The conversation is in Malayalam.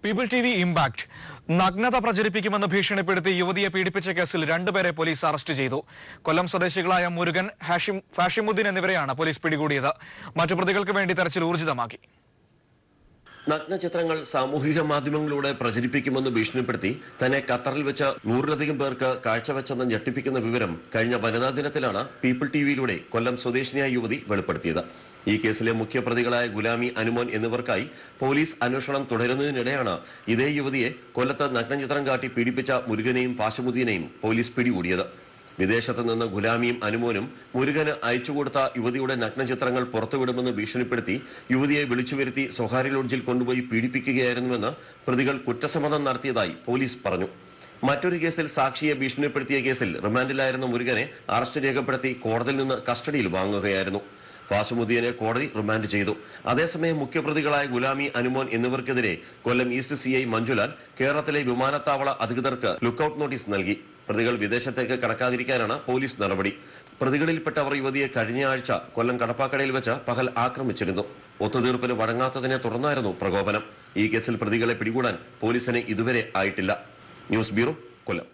പീപ്പിൾ ടിവി ഇംപാക്ട് നഗ്നത പ്രചരിപ്പിക്കുമെന്ന് ഭീഷണിപ്പെടുത്തി യുവതിയെ പീഡിപ്പിച്ച കേസിൽ രണ്ടുപേരെ പോലീസ് അറസ്റ്റ് ചെയ്തു. കൊല്ലം സ്വദേശികളായ മുരുകൻ, ഹാഷിമുദ്ദീൻ എന്നിവരെയാണ് പോലീസ് പിടികൂടിയത്. മറ്റു പ്രതികൾക്ക് വേണ്ടി തെരച്ചിൽ ഊർജിതമാക്കി. നഗ്നചിത്രങ്ങൾ സാമൂഹിക മാധ്യമങ്ങളിലൂടെ പ്രചരിപ്പിക്കുമെന്ന് ഭീഷണിപ്പെടുത്തി തന്നെ ഖത്തറിൽ വെച്ച് 100-ലധികം പേർക്ക് കാഴ്ചവെച്ചെന്ന് ഞെട്ടിപ്പിക്കുന്ന വിവരം കഴിഞ്ഞ വനിതാ ദിനത്തിലാണ് പീപ്പിൾ ടിവിയിലൂടെ കൊല്ലം സ്വദേശിനിയായ യുവതി വെളിപ്പെടുത്തിയത്. ഈ കേസിലെ മുഖ്യപ്രതികളായ ഗുലാമി, അനുമോൻ എന്നിവർക്കായി പോലീസ് അന്വേഷണം തുടരുന്നതിനിടെയാണ് ഇതേ യുവതിയെ കൊല്ലത്ത് നഗ്നചിത്രം കാട്ടി പീഡിപ്പിച്ച മുരുകനെയും ഹാഷിമുദ്ദീനെയും പോലീസ് പിടികൂടിയത്. വിദേശത്ത് നിന്ന് ഗുലാമിയും അനുമോനും മുരുകന് അയച്ചുകൊടുത്ത യുവതിയുടെ നഗ്നചിത്രങ്ങൾ പുറത്തുവിടുമെന്ന് ഭീഷണിപ്പെടുത്തി യുവതിയെ വിളിച്ചുവരുത്തി സ്വകാര്യ ലോഡ്ജിൽ കൊണ്ടുപോയി പീഡിപ്പിക്കുകയായിരുന്നുവെന്ന് പ്രതികൾ കുറ്റസമ്മതം നടത്തിയതായി പോലീസ് പറഞ്ഞു. മറ്റൊരു കേസിൽ സാക്ഷിയെ ഭീഷണിപ്പെടുത്തിയ കേസിൽ റിമാൻഡിലായിരുന്ന മുരുകനെ അറസ്റ്റ് രേഖപ്പെടുത്തി കോടതിയിൽ നിന്ന് കസ്റ്റഡിയിൽ വാങ്ങുകയായിരുന്നു. ഹാഷിമുദ്ദീനെ കോടതി റിമാൻഡ് ചെയ്തു. അതേസമയം മുഖ്യപ്രതികളായ ഗുലാമി, അനുമോൻ എന്നിവർക്കെതിരെ കൊല്ലം ഈസ്റ്റ് CI മഞ്ജുലാൽ കേരളത്തിലെ വിമാനത്താവള അധികൃതർക്ക് ലുക്കൌട്ട് നോട്ടീസ് നൽകി. പ്രതികൾ വിദേശത്തേക്ക് കടക്കാതിരിക്കാനാണ് പോലീസ് നടപടി. പ്രതികളിൽപ്പെട്ടവർ യുവതിയെ കഴിഞ്ഞ ആഴ്ച കൊല്ലം കടപ്പാക്കടയിൽ വെച്ച് പകൽ ആക്രമിച്ചിരുന്നു. ഒത്തുതീർപ്പിന് വഴങ്ങാത്തതിനെ തുടർന്നായിരുന്നു പ്രകോപനം. ഈ കേസിൽ പ്രതികളെ പിടികൂടാൻ പോലീസിന് ഇതുവരെ ആയിട്ടില്ല. ന്യൂസ് ബ്യൂറോ, കൊല്ലം.